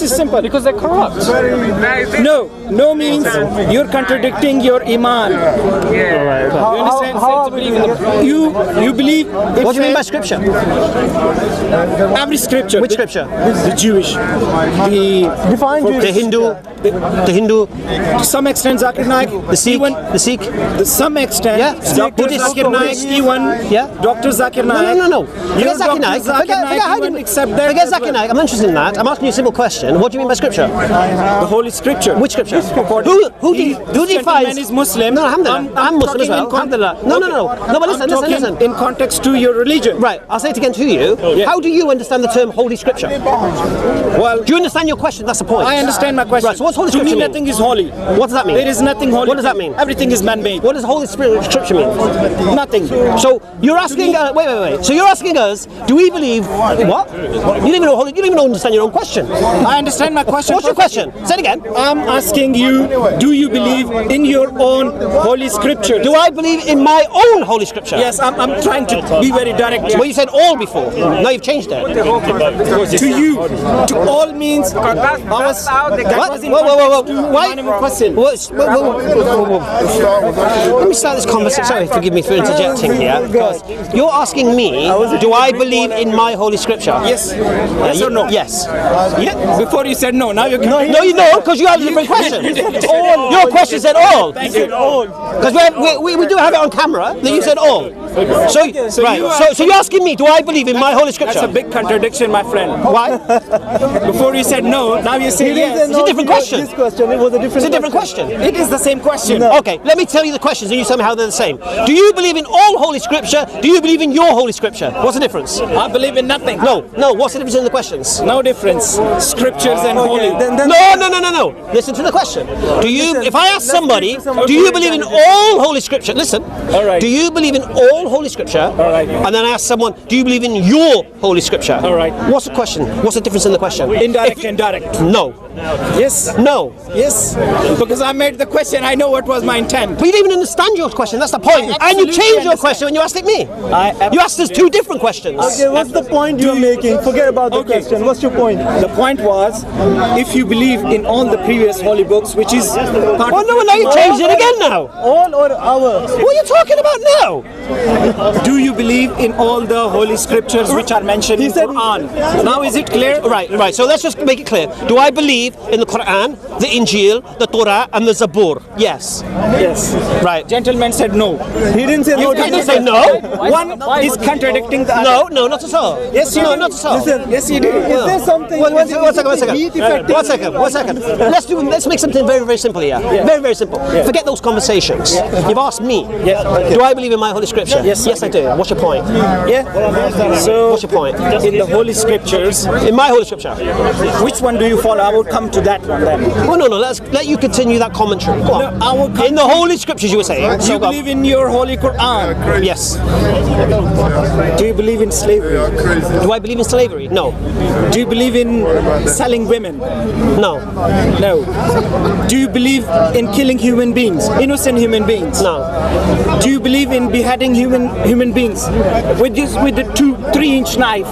This is simple. Because they're corrupt. No means you're contradicting your iman. You understand? You believe. What do you mean by scripture? Every scripture. Which scripture? The Jewish, the Hindu, to some extent Zakir Naik, the Sikh, to some extent, Dr. Zakir Naik, Dr. Zakir Naik. No. Forget Zakir Naik. Forget Zakir Naik. I'm not interested in that. I'm asking you a simple question. What do you mean by scripture? The Holy Scripture. Which scripture? Who defines? Is Muslim. No, alhamdulillah. I'm Muslim as well. Alhamdulillah. No, but listen. In context to your religion. Right. I'll say it again to you. How do you understand the term Holy Scripture? Well, do you understand your question? That's the point. I understand my question. Right, so what's Holy Scripture mean? mean? Nothing is holy. What does that mean? There is nothing holy. What does that mean? Everything is man-made. What does Holy Scripture mean? Nothing. So you're asking, wait. So you're asking us, do we believe, what? You don't even understand your own question. I understand my question. What's your question? Say it again. I'm asking you, do you believe in your own Holy Scripture? Do I believe in my own Holy Scripture? Yes, I'm trying to be very direct. Well, you said all before. Now you've changed it. To you, to all means. Whoa. Why? Let me start this conversation. Sorry, forgive me for interjecting here. Because you're asking me, do I believe in my Holy Scripture? Yes. Yes or no? Yes. Yeah. Before you said no. Now you're no, you don't, because you have a different question. Your question said all. Thank you. Because we do have it on camera that you said all. So you're asking me, do I believe in my Holy Scripture? That's a big contradiction, my friend. Why? Before you said no, now you say yes. It's a different question. This question, it was a different question. It is the same question. No. Okay, let me tell you the questions and you tell me how they're the same. Do you believe in all Holy Scripture? Do you believe in your Holy Scripture? What's the difference? I believe in nothing. No. What's the difference in the questions? No difference. Scriptures and holy. No. Listen to the question. If I ask somebody, do you believe in all Holy Scripture? Listen. All right. Do you believe in all Holy Scripture? All right. And then I ask someone, do you believe in your Holy Scripture? All right. What's the question? What's the difference in the question? Indirect. No. Yes. No. Yes. Because I made the question, I know what was my intent. But you didn't even understand your question, that's the point. And you changed your question when you asked it me. You asked us two different questions. Okay, what's the point you're making? Forget about the question. What's your point? The point was, if you believe in all the previous holy books, which is part Oh no, now you changed it again now. All or our? What are you talking about now? Do you believe in all the holy scriptures which are mentioned in Quran? Now is it clear? Right. So let's just make it clear. Do I believe in the Quran, the Injil, the Torah, and the Zabur? Yes. Right. Gentleman said no. He didn't say no. He didn't say no. One is contradicting the other. No, not at all. Yes, you no, did. not at all. Listen, yes, you did. Is there something? One second. Let's make something very, very simple here. Very, very simple. Forget those conversations. You've asked me. Do I believe in my Holy Scripture? Yes, I do. What's your point? So, what's your point? In the Holy Scriptures, in my Holy Scripture, which one do you follow? I will come to that one then. Oh no, let's let you continue that commentary. Go on. No, in the Holy Scriptures, you were saying. Do you believe in your Holy Quran? Yes. Do you believe in slavery? Do I believe in slavery? No. Do you believe in selling women? No. Do you believe in killing human beings, innocent human beings? No. Do you believe in beheading human beings with the 3-inch knife?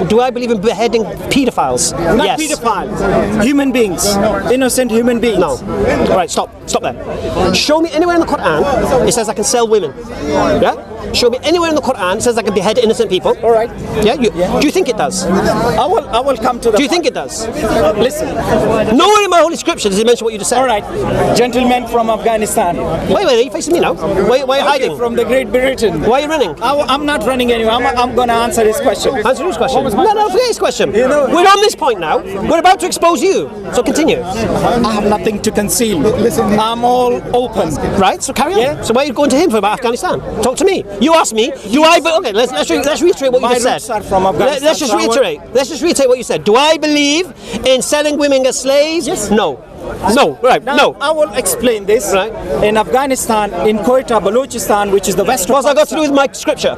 Do I believe in beheading pedophiles? Not pedophiles. Human beings, innocent human beings. No. All right, stop there. Show me anywhere in the Quran it says I can sell women. Yeah? Show me anywhere in the Quran it says I can behead innocent people. All right. Yeah. Do you think it does? I will come to the. Do you think it does? Listen. Nowhere in my Holy Scripture does it mention what you just said. All right. Gentlemen from Afghanistan. Wait, are you facing me now? Why are you hiding? From the Great Britain. Why are you running? I'm not running anywhere. I'm going to answer his question. Answer his question? No, forget his question. We're on this point now. We're about to expose you. So continue. I have nothing to conceal. Listen, I'm all open. Right, so carry on. Yeah? So why are you going to him for about Afghanistan? Talk to me. You asked me, okay, let's reiterate what you just said. Are from Afghanistan. Let's just reiterate what you said. Do I believe in selling women as slaves? Yes. No. Right, no. I will explain this. Right. In Afghanistan, in Quetta, Balochistan, which is the west of What's that got to do with my scripture?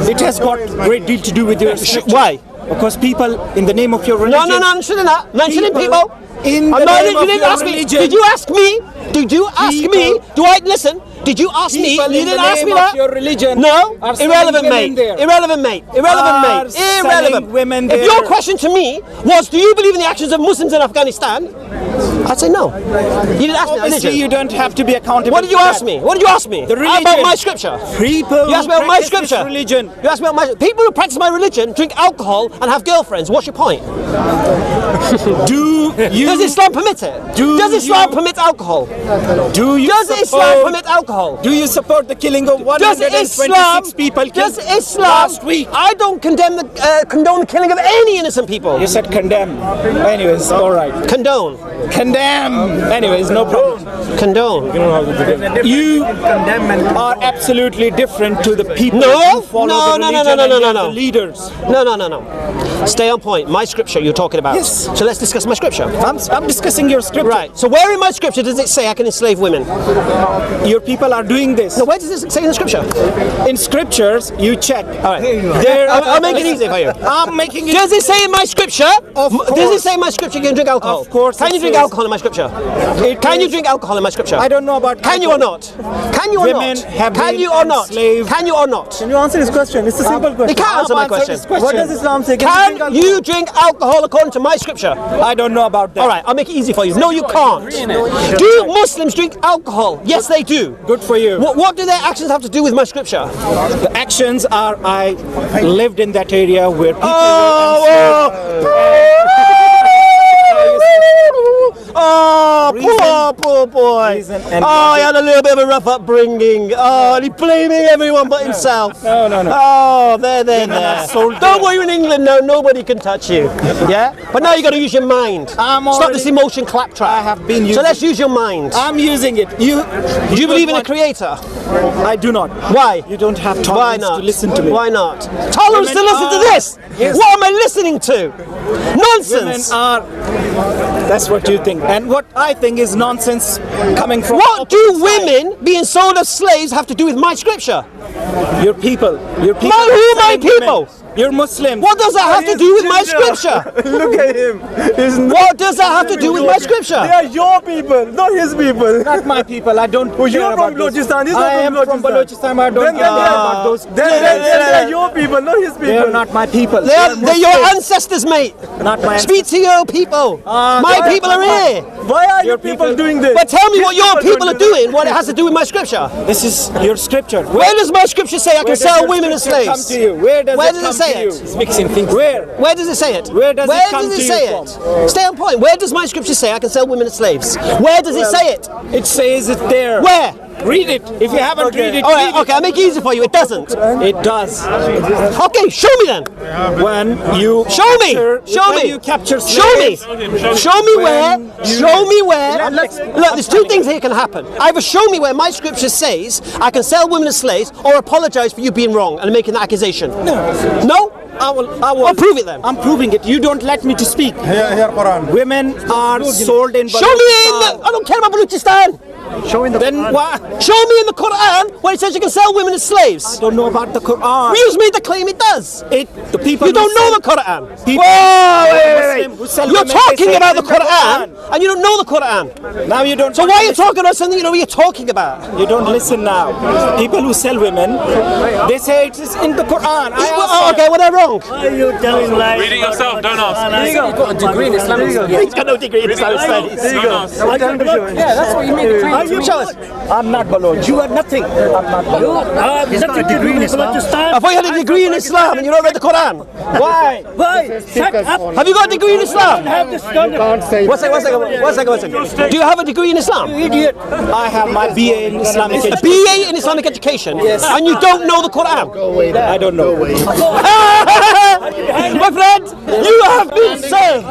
It has got a great deal to do with your scripture. Why? Because people, in the name of your religion... No, I'm mentioning that. Mentioning people. In the I'm not, name you of didn't your ask me. religion. Did you ask me? Did you ask me? Do I listen? Did you ask me? People You in the didn't ask name me of that. your religion No, are selling irrelevant, women mate. there. Irrelevant, mate. Irrelevant, Are mate. selling Irrelevant. women If your there. question to me was, do you believe in the actions of Muslims in Afghanistan? I'd say no. You didn't ask me that Obviously, religion. you don't have to be accountable. What did you for ask that. me? What did you ask me? The religion. About my scripture. People You asked me about my practice this scripture. religion. You asked me about my people who practice my religion drink alcohol and have girlfriends. What's your point? Do you... Does Islam permit it? Does Islam permit alcohol? Do you Does Islam support... permit alcohol? Do you support the killing of Does 126 Islam? people Does killed Islam? last week? I don't condone the killing of any innocent people. You said condemn. Anyways, all right. Condone. Condemn. Anyways, no problem. Condone. You are absolutely different to the people No. who follow No, the no, religion no, no, and no, they're no. the leaders. No. Stay on point. My scripture you're talking about. Yes. So let's discuss my scripture. I'm discussing your scripture. Right. So where in my scripture does it say I can enslave women? Your people are doing this. No, where does it say in the scripture? In scriptures, you check. All right. I'll make it easy for you. I'm making it. Does it say in my scripture? Of Does it course. say in my scripture you can drink alcohol? Of course Can it you drink says. alcohol in my scripture? It Can you is- drink alcohol in my scripture? I don't know about. Can you or not? Can you or Women not? have Can been you or not? enslaved. Can you or not? Can you answer his question? It's a simple You question. can't answer my question. What does Islam say? Can you drink alcohol according to my scripture? I don't know about that. All right, I'll make it easy for you. No, you can't. Do Muslims drink alcohol? Yes, they do. Good for you. What do their actions have to do with my scripture? The actions are I lived in that area where people Poor boy. Reason and Oh, he had a little bit of a rough upbringing. Oh, and he's blaming everyone but himself. No. Oh, there. Don't worry, in England, no, nobody can touch you. Yeah? But now you got to use your mind. I'm Stop already- this emotion claptrap. I have been So using let's use your mind. I'm using it. Do you believe in a creator? I do not. Why? You don't have Why tolerance not? to listen to me. Why not? Tolerance to Women listen to are- this. Yes. What am I listening to? Women Nonsense. are. That's what you think, and what I think is nonsense coming from. What do opposite side. women being sold as slaves have to do with my scripture? Your people. Who are my people? You're Muslims. What does that have to do with my scripture? Look at him. What does that have to do with my scripture? They are your people, not his people. Not my people. I don't. Oh, you're care from about those. Balochistan. He's I not am from Balochistan. I don't care about those. Then they are your people, not his people. They are not my people. They're your ancestors, mate. Not my Speak to your people. My people are here. Why are your Your people people- doing this? But tell me what your don't people are do this. doing, what it has to do with my scripture. This is your scripture. Where does my scripture say I can Where does sell your women as scripture come slaves? to you? Where does Where it does come it say to you? it? It's mixing things. Where? Where does it say it? Where does it come does to it you say from? it? Stay on point. Where does my scripture say I can sell women as slaves? Where does it say it? It says it there. Where? Read it. If you haven't read it, All right, read okay, I'll make it easy for you. It doesn't. it. It does. Okay, show me then. When you Show me. capture- Show when me. you capture Show me. slaves, Show me where. When you- Show me where. Let's- Look, there's two things here can happen. Either show me where my scripture says I can sell women as slaves, or apologize for you being wrong and making that accusation. No? I will. I'll prove it then. I'm proving it. You don't let me to speak. Here, Quran. Women are sold in Show me in Balochistan. the. I don't care about Balochistan. Then why? Show me in the Quran where it says you can sell women as slaves. Don't know about the Quran. Who's made the claim it does? The people You don't who know sell- the Quran. People- Whoa, Muslim who sell You're women, they talking say about the it's in the Quran and you don't know the Quran. Now you don't. So why are you talking about something you know what you're talking about? You don't listen now. People who sell women, they say it is in the Quran. Okay, well they're wrong. Why are you telling lies? Read it yourself, don't ask. You've got a degree in Islamic studies. He's got no degree in Islamic studies. There you go. I tell him to show him. Yeah, that's what you mean. Are you Show us. I'm not Baloch. You are nothing. I'm not He's got a degree in Islam. I thought you had a degree in Islam and you don't read the Quran. Why? Why? Shut up. Have you got a degree in Islam? Have this done. One second. Do you have a degree in Islam? Idiot. I have my BA in Islamic A education. BA in Islamic education? Yes. And you don't know the Quran? I don't know. My friend, you have been served.